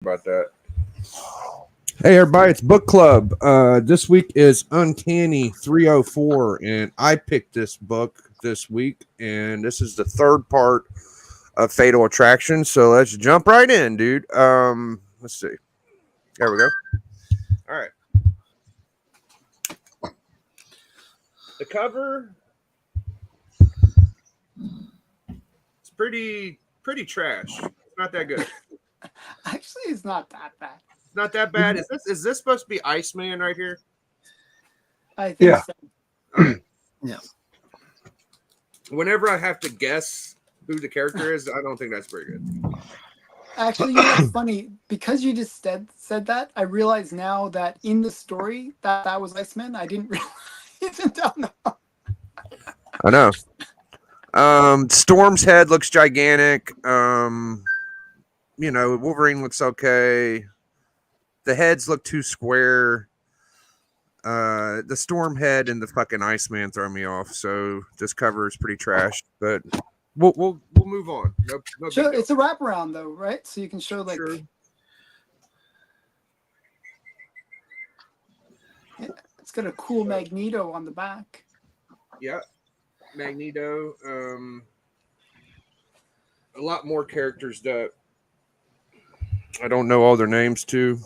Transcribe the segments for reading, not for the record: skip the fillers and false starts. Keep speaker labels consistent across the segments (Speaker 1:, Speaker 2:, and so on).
Speaker 1: About that. Hey everybody, it's book club. This week is Uncanny 304, and I picked this book this week, and this is the third part of Fatal Attraction. So let's jump right in, dude. Let's see. There we go. All right. The cover, it's pretty trash. It's not that good.
Speaker 2: Actually, it's not that bad.
Speaker 1: It's not that bad. Is this supposed to be Iceman right here?
Speaker 2: I think so.
Speaker 1: All right.
Speaker 3: Yeah.
Speaker 1: Whenever I have to guess who the character is, I don't think that's very good.
Speaker 2: Actually, you know what's funny? Because you just said that, I realize now that in the story that was Iceman. I didn't realize until now.
Speaker 1: I know. Storm's head looks gigantic. Wolverine looks okay. The heads look too square. The Storm head and the fucking Iceman throw me off. So this cover is pretty trash. But we'll move on. No
Speaker 2: Sure, it's a wraparound though, right? So you can show like.
Speaker 1: Sure.
Speaker 2: Yeah, it's got a cool Magneto on the back.
Speaker 1: Yeah, Magneto. A lot more characters that I don't know all their names too,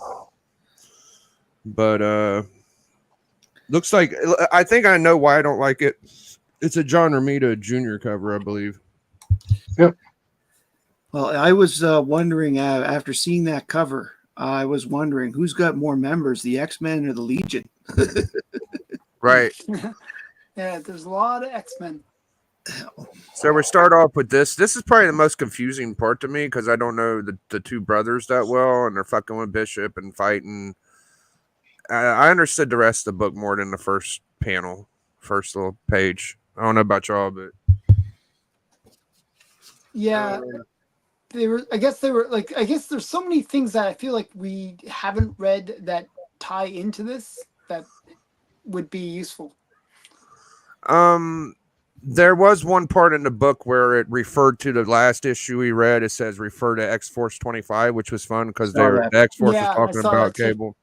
Speaker 1: but looks like I think I know why I don't like it. It's a John Romita Jr. cover, I believe.
Speaker 3: Yep. Well, I was wondering after seeing that cover, I was wondering who's got more members, the X-Men or the Legion?
Speaker 1: Right.
Speaker 2: Yeah, there's a lot of X-Men.
Speaker 1: So we start off with this. This is probably the most confusing part to me because I don't know the two brothers that well, and they're fucking with Bishop and fighting. I understood the rest of the book more than the first panel, first little page. I don't know about y'all, but
Speaker 2: yeah, they were. I guess there's so many things that I feel like we haven't read that tie into this that would be useful.
Speaker 1: There was one part in the book where it referred to the last issue we read. It says refer to X-Force 25, which was fun because the X-Force was talking about Cable.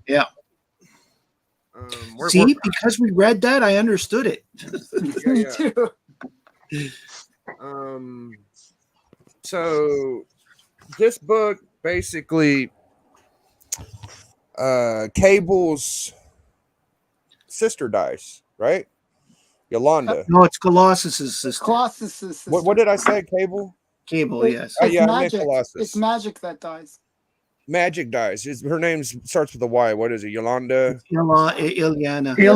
Speaker 3: Yeah. Because we read that, I understood it.
Speaker 2: Me too.
Speaker 1: So this book basically, Cable's sister dies, right? Yolanda.
Speaker 3: No, it's Colossus's sister.
Speaker 2: Colossus's sister.
Speaker 1: What did I say? Cable?
Speaker 3: Cable, yes.
Speaker 2: It's
Speaker 1: I meant
Speaker 2: magic.
Speaker 1: Colossus.
Speaker 2: It's magic that dies.
Speaker 1: Magic dies. Her name starts with a Y. What is it? Yolanda?
Speaker 3: Ileana.
Speaker 1: Eliana. There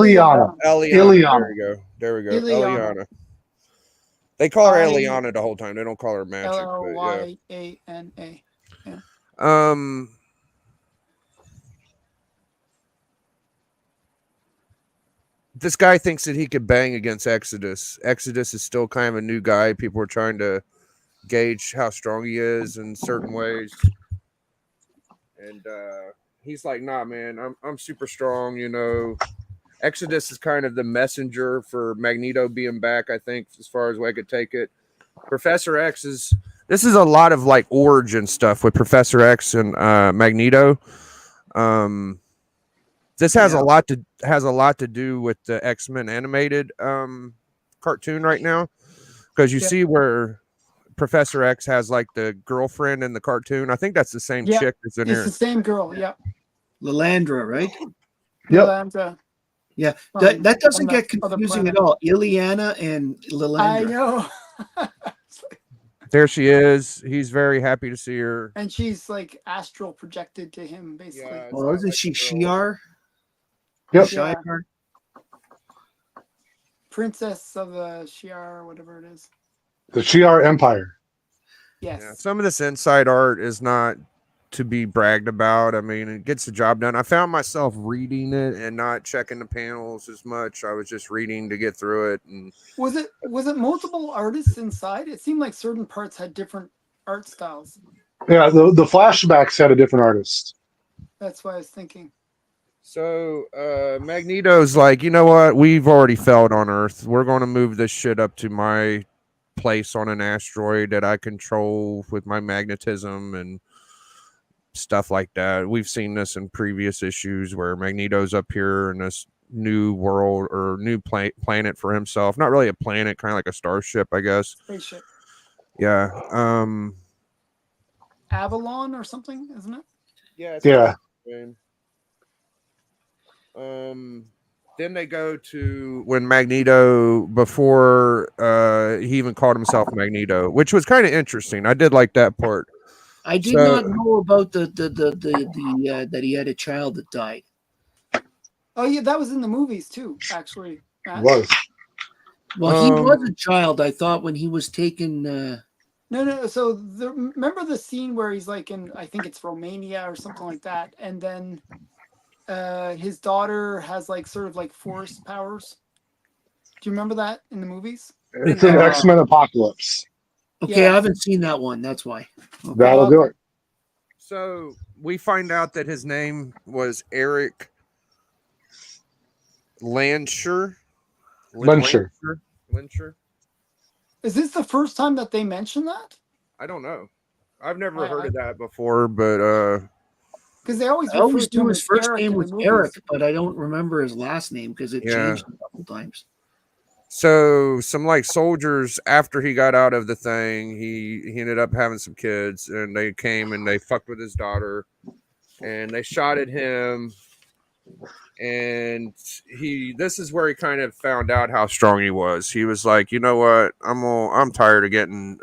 Speaker 1: we go.
Speaker 2: Ileana.
Speaker 1: Eliana. They call her Eliana the whole time. They don't call her Magic.
Speaker 2: Lyana.
Speaker 1: Yeah. This guy thinks that he could bang against Exodus. Exodus is still kind of a new guy. People are trying to gauge how strong he is in certain ways. And he's like, nah, man, I'm super strong, you know. Exodus is kind of the messenger for Magneto being back, I think, as far as I could take it. Professor X this is a lot of like origin stuff with Professor X and Magneto. This has a lot to do with the X-Men animated cartoon right now, because you see where Professor X has like the girlfriend in the cartoon. I think that's the same chick that's in here.
Speaker 2: It's the same girl. Yeah.
Speaker 3: Lilandra, right?
Speaker 2: Yep. Lilandra.
Speaker 3: Yeah, that doesn't get confusing at all. Ileana and Lilandra.
Speaker 2: I know.
Speaker 1: There she is. He's very happy to see her.
Speaker 2: And she's like astral projected to him, basically.
Speaker 1: Yeah,
Speaker 3: well, isn't she Shi'ar?
Speaker 4: Yep.
Speaker 3: Shi'ar.
Speaker 2: Princess of the Shi'ar, whatever it is.
Speaker 4: The Shi'ar Empire.
Speaker 2: Yes.
Speaker 1: Yeah, some of this inside art is not to be bragged about. I mean, it gets the job done. I found myself reading it and not checking the panels as much. I was just reading to get through it. And
Speaker 2: was it multiple artists inside? It seemed like certain parts had different art styles.
Speaker 4: Yeah, the flashbacks had a different artist.
Speaker 2: That's what I was thinking.
Speaker 1: So Magneto's like, you know what? We've already failed on Earth. We're going to move this shit up to my place on an asteroid that I control with my magnetism, and stuff like that. We've seen this in previous issues where Magneto's up here in this new world or new planet for himself. Not really a planet, kind of like a starship, I guess.
Speaker 2: Spaceship.
Speaker 1: Yeah.
Speaker 2: Avalon or something, isn't it?
Speaker 1: Yeah.
Speaker 4: Yeah.
Speaker 1: Then they go to when Magneto, before he even called himself Magneto, which was kind of interesting. I did like that part.
Speaker 3: I did
Speaker 1: So-
Speaker 3: not know about the that he had a child that died.
Speaker 2: Oh yeah, that was in the movies too, actually.
Speaker 4: It
Speaker 2: Matt.
Speaker 4: was.
Speaker 3: Well, he was a child, I thought, when he was taken.
Speaker 2: No. So remember the scene where he's like in, I think it's Romania or something like that, and then his daughter has like sort of like force powers. Do you remember that in the movies?
Speaker 4: It's an X-Men Apocalypse.
Speaker 3: Okay,
Speaker 2: Yeah.
Speaker 3: I haven't seen that one. That's why. Okay.
Speaker 4: That'll do it.
Speaker 1: So we find out that his name was Eric Landsher.
Speaker 4: Lensher.
Speaker 1: Lensher.
Speaker 2: Is this the first time that they mention that?
Speaker 1: I don't know. I've never
Speaker 2: I-
Speaker 1: heard of that before, but
Speaker 2: Because they always
Speaker 3: I always
Speaker 2: refer to
Speaker 3: knew
Speaker 2: him
Speaker 3: his
Speaker 2: as
Speaker 3: first
Speaker 2: Eric
Speaker 3: name
Speaker 2: in
Speaker 3: was
Speaker 2: the movies.
Speaker 3: Eric, but I don't remember his last name because it
Speaker 1: Yeah.
Speaker 3: changed a couple times.
Speaker 1: so some like soldiers, after he got out of the thing, he ended up having some kids, and they came and they fucked with his daughter, and they shot at him, and this is where he kind of found out how strong he was. He was like, you know what, I'm tired of getting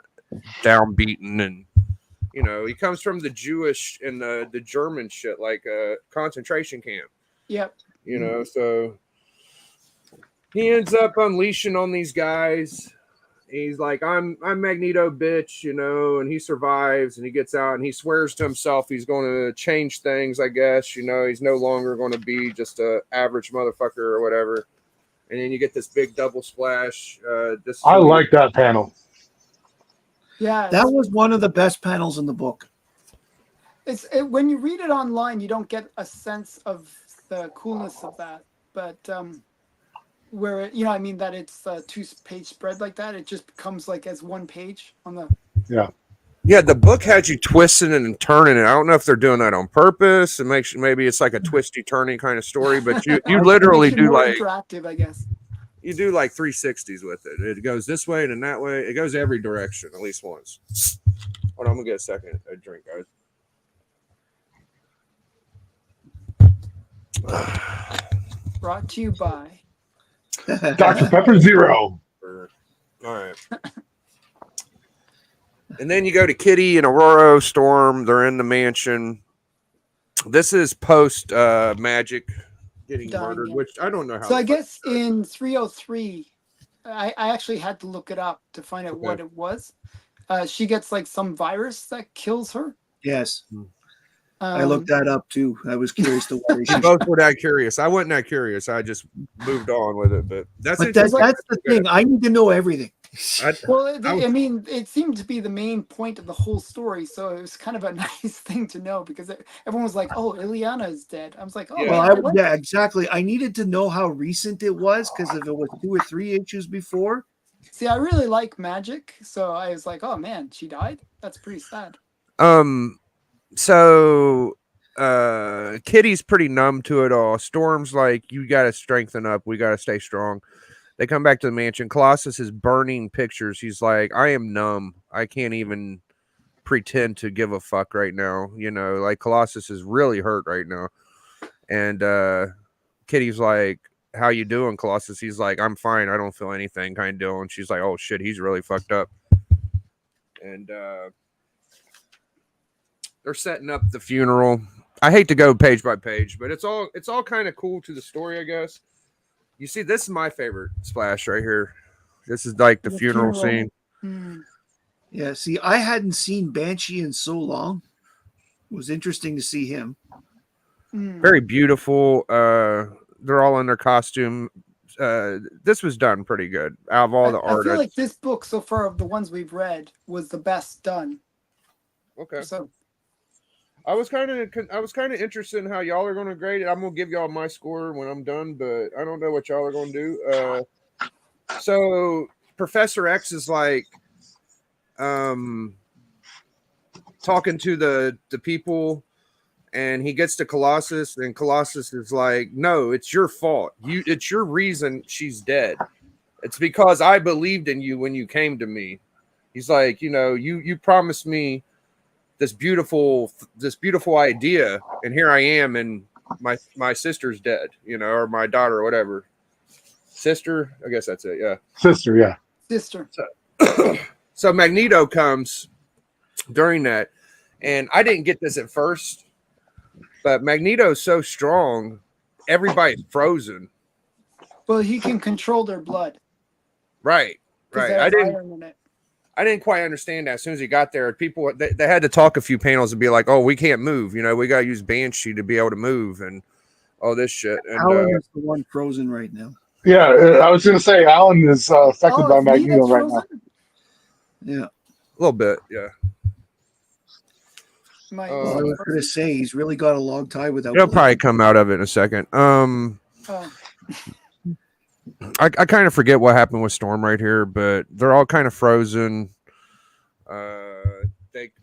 Speaker 1: downbeaten, and he comes from the Jewish and the German shit, like a concentration camp,
Speaker 2: Yep.
Speaker 1: so he ends up unleashing on these guys. He's like, I'm Magneto, bitch, and he survives, and he gets out, and he swears to himself he's going to change things, I guess. He's no longer going to be just a average motherfucker or whatever. And then you get this big double splash.
Speaker 4: I like that panel.
Speaker 2: Yeah.
Speaker 3: That was one of the best panels in the book.
Speaker 2: When you read it online, you don't get a sense of the coolness of that, but where that it's a 2-page spread like that, it just becomes like as one page on the.
Speaker 1: Yeah, the book had you twisting and turning it. I don't know if they're doing that on purpose and maybe it's like a twisty turning kind of story, but you literally
Speaker 2: Makes it
Speaker 1: do
Speaker 2: more
Speaker 1: like
Speaker 2: interactive, I guess.
Speaker 1: you do like 360s with it. It goes this way and then that way. It goes every direction at least once. Hold on, I'm gonna get a drink, guys.
Speaker 2: Brought to you by.
Speaker 4: Dr. Pepper Zero.
Speaker 1: All right. And then you go to Kitty and Aurora Storm. They're in the mansion. This is post Magic getting
Speaker 2: Dying,
Speaker 1: murdered,
Speaker 2: yeah.
Speaker 1: which I don't know how.
Speaker 2: So I guess in 303, I actually had to look it up to find out what it was. She gets like some virus that kills her.
Speaker 3: Yes. I looked that up too. I was curious to what
Speaker 1: We both were that curious. I wasn't that curious. I just moved on with it. But that's
Speaker 3: the thing. I need to know everything.
Speaker 2: It seemed to be the main point of the whole story, so it was kind of a nice thing to know because everyone was like, "Oh, Ileana is dead." I was like, "Oh,
Speaker 3: yeah, exactly." I needed to know how recent it was because if it was 2 or 3 issues before.
Speaker 2: See, I really like Magic, so I was like, "Oh man, she died. That's pretty sad."
Speaker 1: So Kitty's pretty numb to it all. Storm's like, you got to strengthen up. We got to stay strong. They come back to the mansion. Colossus is burning pictures. He's like, I am numb. I can't even pretend to give a fuck right now. Like Colossus is really hurt right now. And Kitty's like, how you doing, Colossus? He's like, I'm fine. I don't feel anything kind of deal. And she's like, oh shit, he's really fucked up. And they're setting up the funeral. I hate to go page by page, but it's all kind of cool to the story, I guess. You see, this is my favorite splash right here. This is like the funeral scene.
Speaker 3: Yeah, see, I hadn't seen Banshee in so long. It was interesting to see him.
Speaker 1: Very beautiful. They're all in their costume. This was done pretty good. Out of all the art,
Speaker 2: I feel like this book so far of the ones we've read was the best done.
Speaker 1: Okay.
Speaker 2: So
Speaker 1: I was kind of interested in how y'all are going to grade it. I'm going to give y'all my score when I'm done, but I don't know what y'all are going to do. So Professor X is like talking to the people and he gets to Colossus, and Colossus is like, "No, it's your fault. It's your reason she's dead. It's because I believed in you when you came to me." He's like, you promised me this beautiful idea, and here I am, and my sister's dead, or my daughter or whatever. Sister, I guess that's it. Yeah,
Speaker 4: Sister, yeah.
Speaker 2: Sister.
Speaker 1: So Magneto comes during that, and I didn't get this at first, but Magneto's so strong, everybody's frozen.
Speaker 2: Well, he can control their blood.
Speaker 1: Right.
Speaker 2: Because they have iron in it.
Speaker 1: I didn't quite understand that. As soon as he got there, people they had to talk a few panels and be like, "Oh, we can't move. We got to use Banshee to be able to move and all this shit." And
Speaker 3: Alan is the one frozen right now.
Speaker 4: Yeah, I was going to say Alan is affected by
Speaker 2: is me
Speaker 4: Magneto
Speaker 2: that's
Speaker 4: right
Speaker 2: frozen?
Speaker 4: now.
Speaker 3: Yeah.
Speaker 1: a little bit, yeah.
Speaker 2: My
Speaker 3: I was going to say he's really got a long time without.
Speaker 1: He'll probably come out of it in a second.
Speaker 2: oh.
Speaker 1: I kind of forget what happened with Storm right here, but they're all kind of frozen.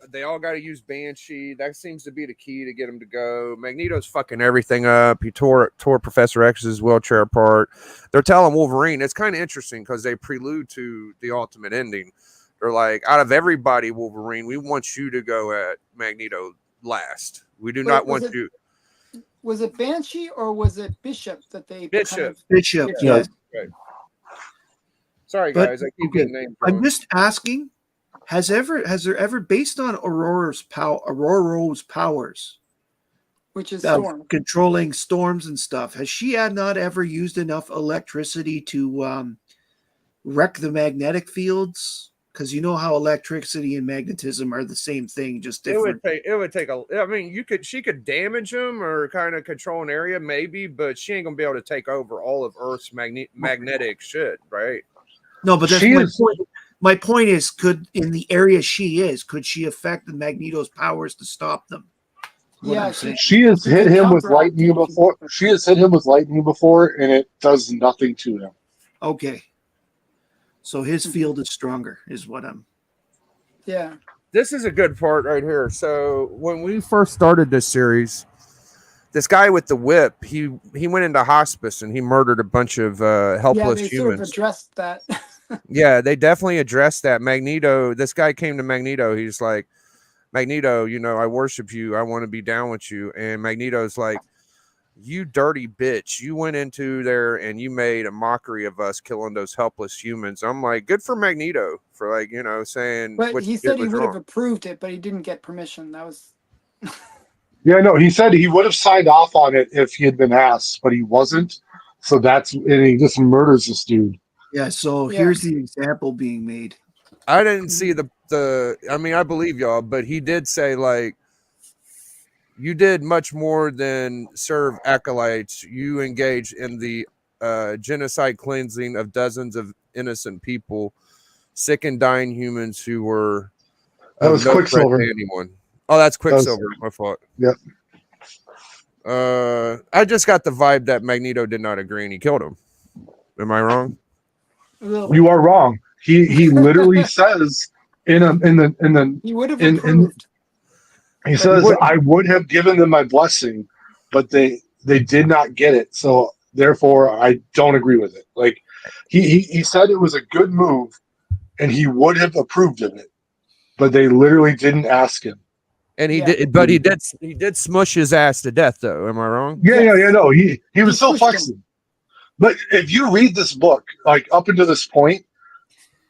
Speaker 1: They all got to use Banshee. That seems to be the key to get them to go. Magneto's fucking everything up. He tore Professor X's wheelchair apart. They're telling Wolverine. It's kind of interesting because they prelude to the ultimate ending. They're like, out of everybody, Wolverine, we want you to go at Magneto last. We do not want you.
Speaker 2: Was it Banshee or was it Bishop that they
Speaker 1: Bishop?
Speaker 3: Bishop,
Speaker 2: Yeah.
Speaker 3: yes.
Speaker 1: Right. Sorry,
Speaker 3: But-
Speaker 1: guys. I keep
Speaker 3: okay,
Speaker 1: getting names
Speaker 3: I'm
Speaker 1: wrong.
Speaker 3: just asking, has there ever, based on Aurora's powers,
Speaker 2: which is
Speaker 3: of
Speaker 2: Storm.
Speaker 3: controlling storms and stuff, has she not ever used enough electricity to wreck the magnetic fields? Because you know how electricity and magnetism are the same thing, just different.
Speaker 1: It would take I mean, she could damage them or kind of control an area, maybe, but she ain't gonna be able to take over all of Earth's magnetic shit, right?
Speaker 3: No, but that's
Speaker 4: She
Speaker 3: my
Speaker 4: is-
Speaker 3: point. My point is, could she affect the Magneto's powers to stop them? What
Speaker 2: Yeah,
Speaker 3: I'm saying.
Speaker 4: She has
Speaker 2: It's a
Speaker 4: hit him with
Speaker 2: jumper
Speaker 4: lightning
Speaker 2: activity.
Speaker 4: before. She has hit him with lightning before, and it does nothing to him.
Speaker 3: Okay. So his field is stronger, is what I'm.
Speaker 2: Yeah.
Speaker 1: This is a good part right here. So when we first started this series, this guy with the whip, he went into hospice and he murdered a bunch of helpless
Speaker 2: they
Speaker 1: humans.
Speaker 2: sort of addressed that.
Speaker 1: Yeah, they definitely addressed that. Magneto, this guy came to Magneto. He's like, Magneto, I worship you. I want to be down with you. And Magneto's like, you dirty bitch. You went into there and you made a mockery of us killing those helpless humans. I'm like, good for Magneto for saying.
Speaker 2: But
Speaker 1: what
Speaker 2: he
Speaker 1: you
Speaker 2: said
Speaker 1: did
Speaker 2: he
Speaker 1: was
Speaker 2: would have
Speaker 1: wrong.
Speaker 2: approved it, but he didn't get permission. That was
Speaker 4: Yeah, no, he said he would have signed off on it if he had been asked, but he wasn't. So and he just murders this dude.
Speaker 3: Yeah. So
Speaker 2: Yeah.
Speaker 3: here's the example being made.
Speaker 1: I didn't see the. I mean, I believe y'all, but he did say like, you did much more than serve acolytes. You engaged in the genocide cleansing of dozens of innocent people, sick and dying humans who were
Speaker 4: That
Speaker 1: of
Speaker 4: was
Speaker 1: no threat
Speaker 4: Quicksilver.
Speaker 1: to anyone. Oh, that's Quicksilver. My fault.
Speaker 4: Yep.
Speaker 1: I just got the vibe that Magneto did not agree and he killed him. Am I wrong?
Speaker 2: a little.
Speaker 4: You are wrong. He literally says in the
Speaker 2: He would have
Speaker 4: in-
Speaker 2: approved.
Speaker 4: he says I would have given them my blessing, but they did not get it. So therefore I don't agree with it. Like he said it was a good move and he would have approved of it, but they literally didn't ask him.
Speaker 1: And he
Speaker 2: Yeah.
Speaker 1: did, but he did smush his ass to death, though. Am I wrong?
Speaker 4: Yeah,
Speaker 2: Yes.
Speaker 4: no. He was
Speaker 2: He
Speaker 4: still
Speaker 2: pushed him.
Speaker 4: flexing. But if you read this book, like up until this point,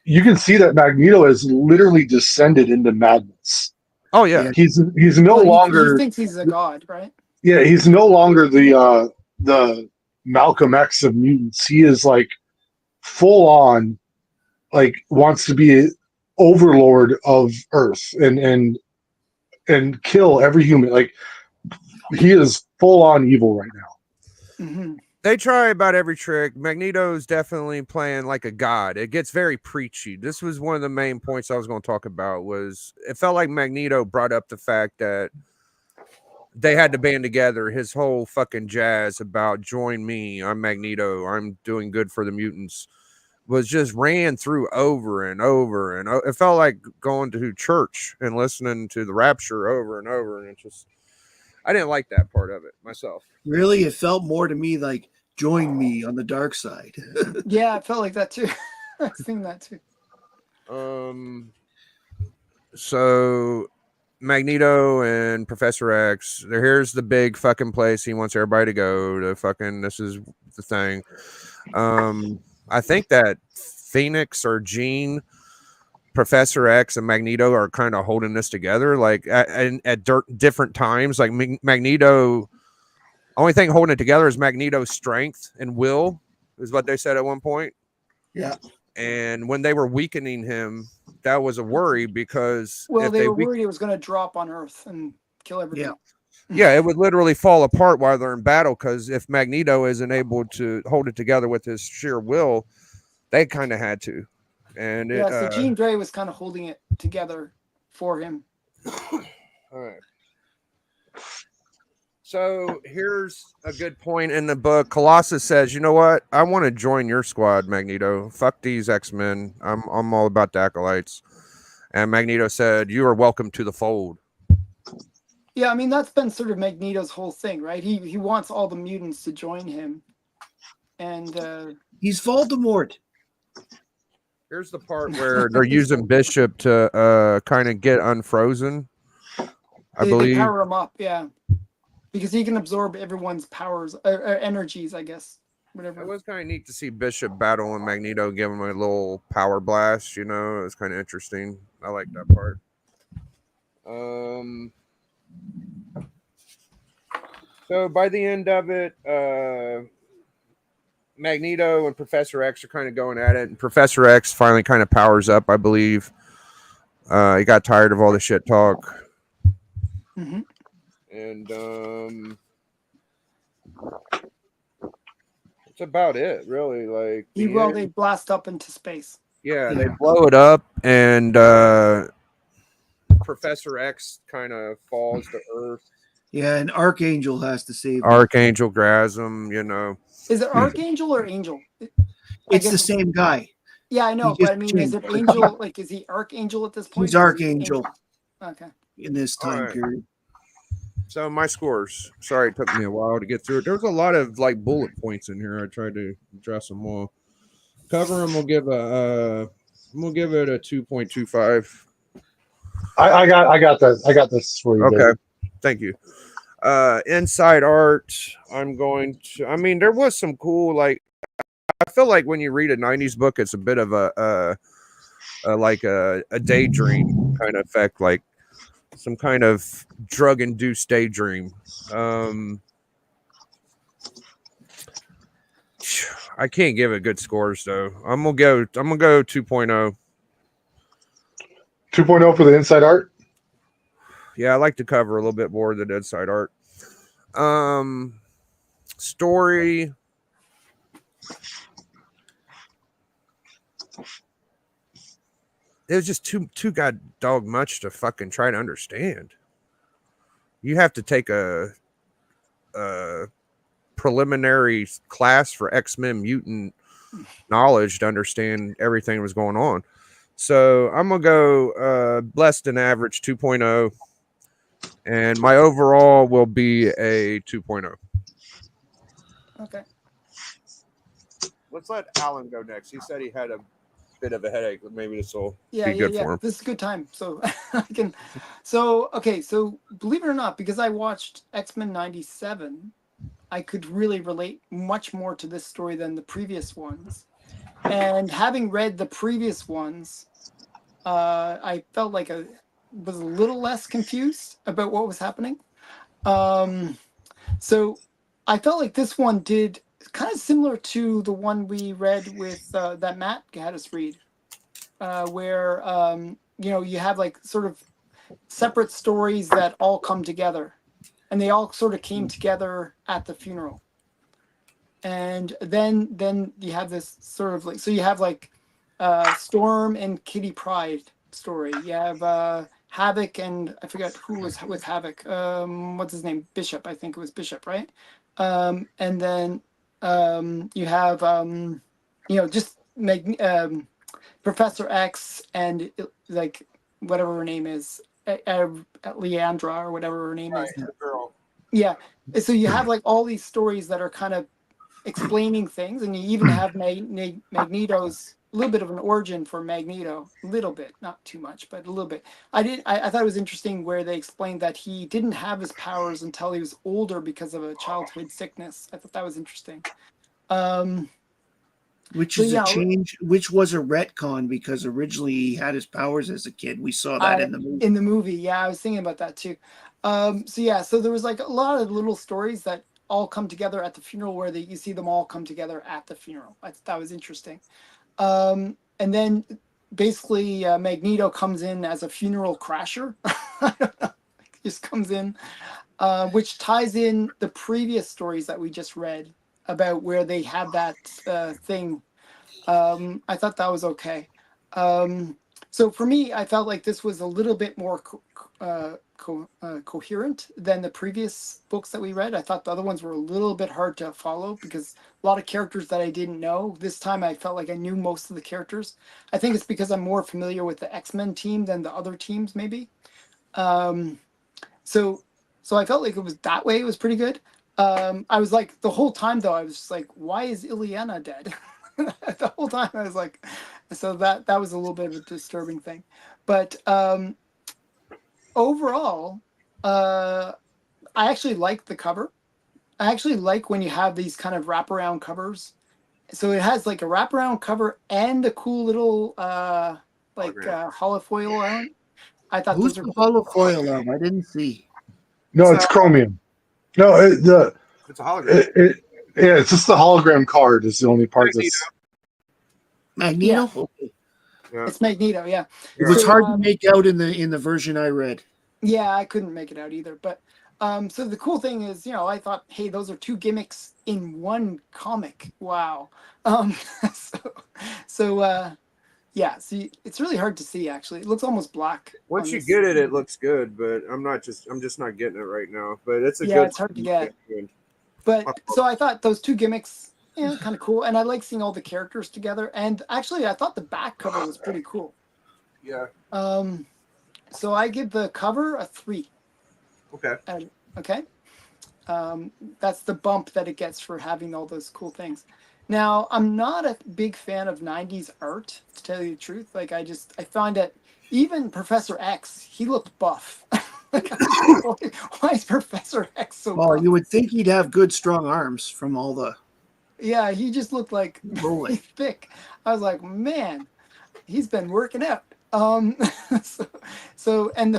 Speaker 4: you can see that Magneto has literally descended into madness.
Speaker 1: Oh yeah.
Speaker 4: He's no
Speaker 2: Well,
Speaker 4: longer
Speaker 2: he thinks he's a god, right?
Speaker 4: yeah, he's no longer the Malcolm X of mutants. He is like full on like wants to be overlord of Earth and kill every human. Like he is full on evil right now.
Speaker 2: Mm-hmm.
Speaker 1: They try about every trick. Magneto's definitely playing like a god. It gets very preachy. This was one of the main points I was going to talk about. Was it felt like Magneto brought up the fact that they had to band together. His whole fucking jazz about join me, I'm Magneto, I'm doing good for the mutants, was just ran through over and over and it felt like going to church and listening to the Rapture over and over, and it just I didn't like that part of it myself.
Speaker 3: Really, it felt more to me like join me on the dark side.
Speaker 2: Yeah, I felt like that too. I was thinking that too.
Speaker 1: So Magneto and Professor X, here's the big fucking place he wants everybody to go to. Fucking, this is the thing. I think that Phoenix or Jean, Professor X, and Magneto are kind of holding this together, like at different times. Like Magneto, only thing holding it together is Magneto's strength and will, is what they said at one point.
Speaker 3: Yeah.
Speaker 1: And when they were weakening him, that was a worry because
Speaker 2: Well,
Speaker 1: if
Speaker 2: they
Speaker 1: they
Speaker 2: were worried it was going to drop on Earth and kill everybody.
Speaker 1: yeah, it would literally fall apart while they're in battle. Because if Magneto isn't able to hold it together with his sheer will, they kind of had to. And it,
Speaker 2: Yeah, so Jean Grey was kind of holding it together for him.
Speaker 1: all right. So here's a good point in the book. Colossus says, "You know what? I want to join your squad, Magneto. Fuck these X-Men. I'm all about the acolytes." And Magneto said, "You are welcome to the fold."
Speaker 2: Yeah, I mean that's been sort of Magneto's whole thing, right? He wants all the mutants to join him, and
Speaker 3: He's Voldemort.
Speaker 1: Here's the part where they're using Bishop to kind of get unfrozen. I
Speaker 2: they
Speaker 1: believe.
Speaker 2: power him up, yeah, because he can absorb everyone's powers, energies, I guess, whatever.
Speaker 1: It was kind of neat to see Bishop battle and Magneto give him a little power blast. You know, it was kind of interesting. I like that part. So by the end of it, Magneto and Professor X are kind of going at it, and Professor X finally kind of powers up, I believe. He got tired of all the shit talk, and that's about it, really. Like
Speaker 2: They blast up into space.
Speaker 1: yeah, they blow it up, and Professor X kind of falls to Earth.
Speaker 3: Yeah, and Archangel has to save him.
Speaker 1: Archangel grabs him, you know.
Speaker 2: Is it Archangel or Angel?
Speaker 3: It's the same guy.
Speaker 2: Yeah, I know,
Speaker 3: He
Speaker 2: but I
Speaker 3: just
Speaker 2: mean, is it
Speaker 3: changed.
Speaker 2: Angel? Like, is he Archangel at this point?
Speaker 3: He's Archangel
Speaker 2: Okay.
Speaker 3: in this time period.
Speaker 1: So my scores. Sorry, it took me a while to get through it. There was a lot of like bullet points in here. I tried to address them all. Cover them. We'll give it a 2.25.
Speaker 4: I got that. I got this for you.
Speaker 1: Okay,
Speaker 4: David.
Speaker 1: thank you. Inside art. I'm going to. I mean, there was some cool like. I feel like when you read a '90s book, it's a bit of a daydream kind of effect, like some kind of drug-induced daydream. I can't give it good scores though. I'm gonna go 2.0.
Speaker 4: 2.0 for the inside art.
Speaker 1: Yeah, I like to cover a little bit more than inside art. Story. It was just too god dog much to fucking try to understand. You have to take a preliminary class for X-Men mutant knowledge to understand everything that was going on. So I'm gonna go less than average 2.0, and my overall will be a 2.0.
Speaker 2: Okay.
Speaker 1: Let's let Alan go next. He said he had a bit of a headache, but maybe this will
Speaker 2: Yeah,
Speaker 1: be good for him.
Speaker 2: This is a good time. So I can. So okay. So believe it or not, because I watched X-Men '97, I could really relate much more to this story than the previous ones. And having read the previous ones, I felt like I was a little less confused about what was happening. So I felt like this one did kind of similar to the one we read with that Matt had us read, where you have like sort of separate stories that all come together, and they all sort of came together at the funeral. And then you have this sort of like, so you have like Storm and Kitty Pryde story. You have Havoc, and I forget who was with Havoc. What's his name? Bishop, I think it was Bishop, right? And then you have just Professor X and like whatever her name is, Leandra or whatever her name is.
Speaker 1: The girl.
Speaker 2: Yeah. So you have like all these stories that are kind of explaining things, and you even have Magneto's a little bit of an origin for Magneto, a little bit, not too much, but a little bit. I thought it was interesting where they explained that he didn't have his powers until he was older because of a childhood sickness. I thought that was interesting. Um,
Speaker 3: Which
Speaker 2: so
Speaker 3: is a
Speaker 2: yeah,
Speaker 3: change, which was a retcon because originally he had his powers as a kid. We saw that
Speaker 2: I
Speaker 3: in the movie.
Speaker 2: in the movie, yeah, I was thinking about that too. So yeah, so there was like a lot of little stories that all come together at the funeral where you see them all come together at the funeral. That was interesting. And then basically Magneto comes in as a funeral crasher. I don't know, just comes in, which ties in the previous stories that we just read about where they had that thing. I thought that was okay. So for me, I felt like this was a little bit more coherent than the previous books that we read. I thought the other ones were a little bit hard to follow because a lot of characters that I didn't know. This time I felt like I knew most of the characters. I think it's because I'm more familiar with the X-Men team than the other teams, maybe. Um, so so I felt like it was that way. It was pretty good. I was like the whole time though, I was just like, why is Ileana dead? The whole time I was like, so that was a little bit of a disturbing thing. But overall, uh, I actually like the cover. I actually like when you have these kind of wraparound covers. So it has like a wraparound cover and a cool little holofoil on it. I thought
Speaker 3: Who's
Speaker 2: those are
Speaker 3: the
Speaker 2: cool.
Speaker 3: holofoil of? I didn't see.
Speaker 4: No, it's
Speaker 2: So
Speaker 4: chromium. No,
Speaker 1: It's a hologram.
Speaker 4: yeah, it's just the hologram card is the only part that's.
Speaker 2: yeah,
Speaker 3: Magneto? Okay.
Speaker 1: Yeah.
Speaker 2: it's Magneto. Yeah.
Speaker 3: It
Speaker 1: Yeah.
Speaker 3: was
Speaker 2: So
Speaker 3: hard to make out in the version I read.
Speaker 2: yeah, I couldn't make it out either. But so the cool thing is, I thought, hey, those are two gimmicks in one comic. Wow. Um, so so yeah, see, it's really hard to see actually. It looks almost black on
Speaker 1: Once you
Speaker 2: this.
Speaker 1: get it, it looks good, but I'm just not getting it right now. But it's a
Speaker 2: Yeah,
Speaker 1: good.
Speaker 2: it's hard to get. But so I thought those two gimmicks, kind of cool. And I like seeing all the characters together. And actually, I thought the back cover was pretty cool.
Speaker 1: Yeah.
Speaker 2: Um, so I give the cover a 3.
Speaker 1: Okay.
Speaker 2: Okay. That's the bump that it gets for having all those cool things. Now, I'm not a big fan of 90s art, to tell you the truth. Like, I find that even Professor X, he looked buff. Like, why is Professor X so
Speaker 3: Well,
Speaker 2: buff?
Speaker 3: you would think he'd have good, strong arms from all the
Speaker 2: Yeah, he just looked like
Speaker 3: rolling.
Speaker 2: thick. I was like, man, he's been working out. So, and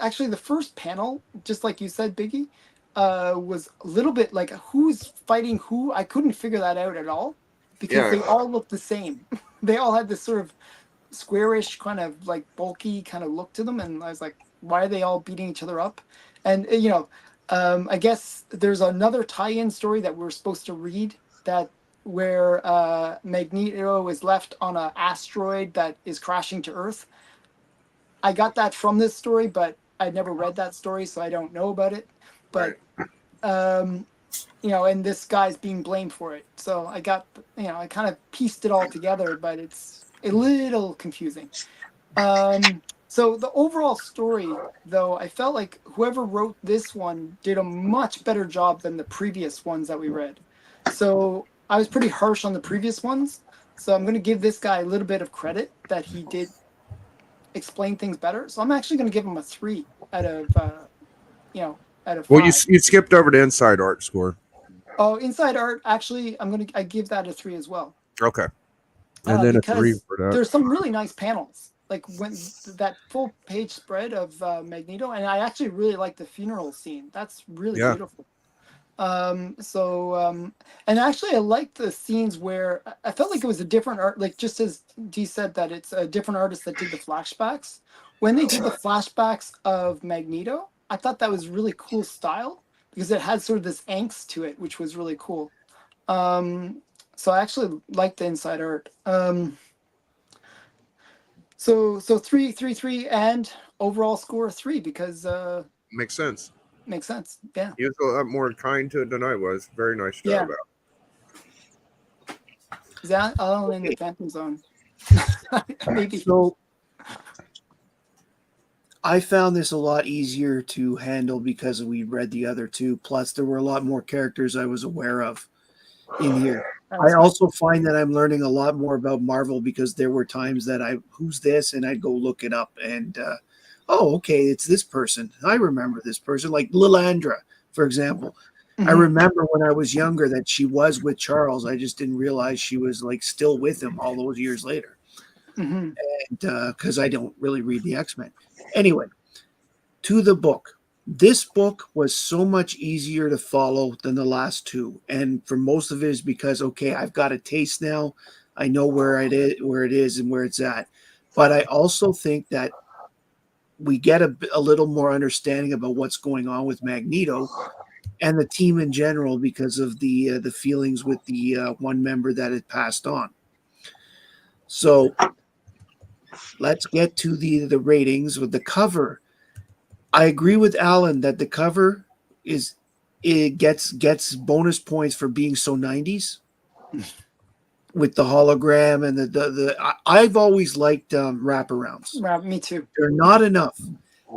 Speaker 2: actually the first panel, just like you said, Biggie, was a little bit like who's fighting who. I couldn't figure that out at all because
Speaker 1: Yeah.
Speaker 2: they all looked the same. They all had this sort of squarish kind of like bulky kind of look to them, and I was like, why are they all beating each other up? And I guess there's another tie-in story that we're supposed to read that where Magneto is left on an asteroid that is crashing to Earth. I got that from this story, but I never read that story, so I don't know about it.
Speaker 1: Right.
Speaker 2: But um, and this guy's being blamed for it. So I got, I kind of pieced it all together, but it's a little confusing. So the overall story, though, I felt like whoever wrote this one did a much better job than the previous ones that we read. So I was pretty harsh on the previous ones. So I'm going to give this guy a little bit of credit that he did explain things better. So I'm actually going to give him a 3 out of, out of
Speaker 1: Well,
Speaker 2: 5.
Speaker 1: you skipped over to inside art score.
Speaker 2: Oh, inside art, actually, I give that a 3 as well.
Speaker 1: Okay. And then a 3
Speaker 2: Because
Speaker 1: for that.
Speaker 2: there's some really nice panels, like when that full page spread of Magneto, and I actually really like the funeral scene. That's really
Speaker 1: Yeah.
Speaker 2: beautiful. And actually, I like the scenes where I felt like it was a different art, like just as Dee said that it's a different artist that did the flashbacks. When they did the flashbacks of Magneto, I thought that was really cool style because it had sort of this angst to it, which was really cool. So I actually like the inside art. So 3, and overall score 3 because
Speaker 1: Makes sense.
Speaker 2: makes sense. Yeah.
Speaker 1: He was a lot more kind to it than I was. Very nice
Speaker 2: Yeah.
Speaker 1: job.
Speaker 2: Is that all in the Phantom Zone? Maybe.
Speaker 3: So I found this a lot easier to handle because we read the other two. Plus, there were a lot more characters I was aware of in here. I
Speaker 2: That's
Speaker 3: also find that I'm learning a lot more about Marvel because there were times that who's this? And I'd go look it up and, oh, okay, it's this person. I remember this person, like Lilandra, for example. I
Speaker 2: Mhm.
Speaker 3: remember when I was younger that she was with Charles. I just didn't realize she was like still with him all those years later.
Speaker 2: Mhm.
Speaker 3: And because I don't really read the X-Men. Anyway, to the book. This book was so much easier to follow than the last two, and for most of it is because okay, I've got a taste now. I know where it is, and where it's at. But I also think that we get a little more understanding about what's going on with Magneto and the team in general because of the feelings with the one member that had passed on. So let's get to the ratings with the cover. I agree with Alan that the cover is it gets bonus points for being so 90s with the hologram and I've always liked wraparounds.
Speaker 2: Yeah, me too.
Speaker 3: They're not enough.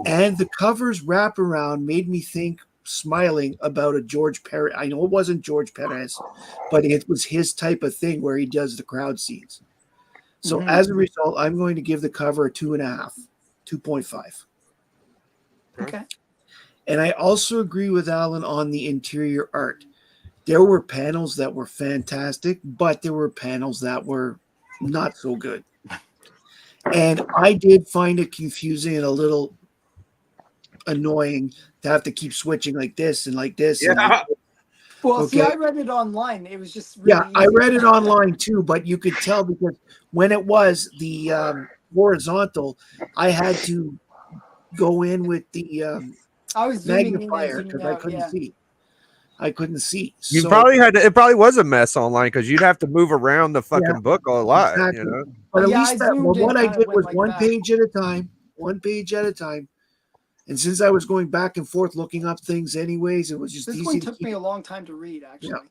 Speaker 3: And the cover's wraparound made me think smiling about a George Perez. I know it wasn't George Perez, but it was his type of thing where he does the crowd scenes. So
Speaker 2: Mhm.
Speaker 3: as a result, I'm going to give the cover a 2.5, 2.5.
Speaker 2: Okay.
Speaker 3: And I also agree with Alan on the interior art. There were panels that were fantastic, but there were panels that were not so good. And I did find it confusing and a little annoying to have to keep switching like this and like this and like
Speaker 1: Yeah.
Speaker 3: this.
Speaker 2: Well, see,
Speaker 3: Okay.
Speaker 2: I read it online. It was just
Speaker 3: Yeah,
Speaker 2: really
Speaker 3: I
Speaker 2: easy.
Speaker 3: read it online too, but you could tell because when it was the horizontal, I had to go in with the
Speaker 2: I was zooming in and
Speaker 3: magnifier
Speaker 2: zooming
Speaker 3: because I
Speaker 2: out.
Speaker 3: couldn't
Speaker 2: Yeah.
Speaker 3: see. I couldn't see.
Speaker 1: You
Speaker 3: So
Speaker 1: probably had to, it probably was a mess online because you'd have to move around the
Speaker 3: yeah,
Speaker 1: fucking book a lot, you
Speaker 3: exactly.
Speaker 1: know?
Speaker 3: But at
Speaker 2: Yeah, I
Speaker 3: least that well,
Speaker 2: zoomed in,
Speaker 3: what I
Speaker 2: kind of
Speaker 3: did
Speaker 2: went
Speaker 3: was
Speaker 2: like that.
Speaker 3: one page at a time. And since I was going back and forth looking up things anyways, it was just
Speaker 2: This
Speaker 3: easy
Speaker 2: one
Speaker 3: to
Speaker 2: took
Speaker 3: keep.
Speaker 2: me a long time to read,
Speaker 3: Yeah,
Speaker 2: actually. But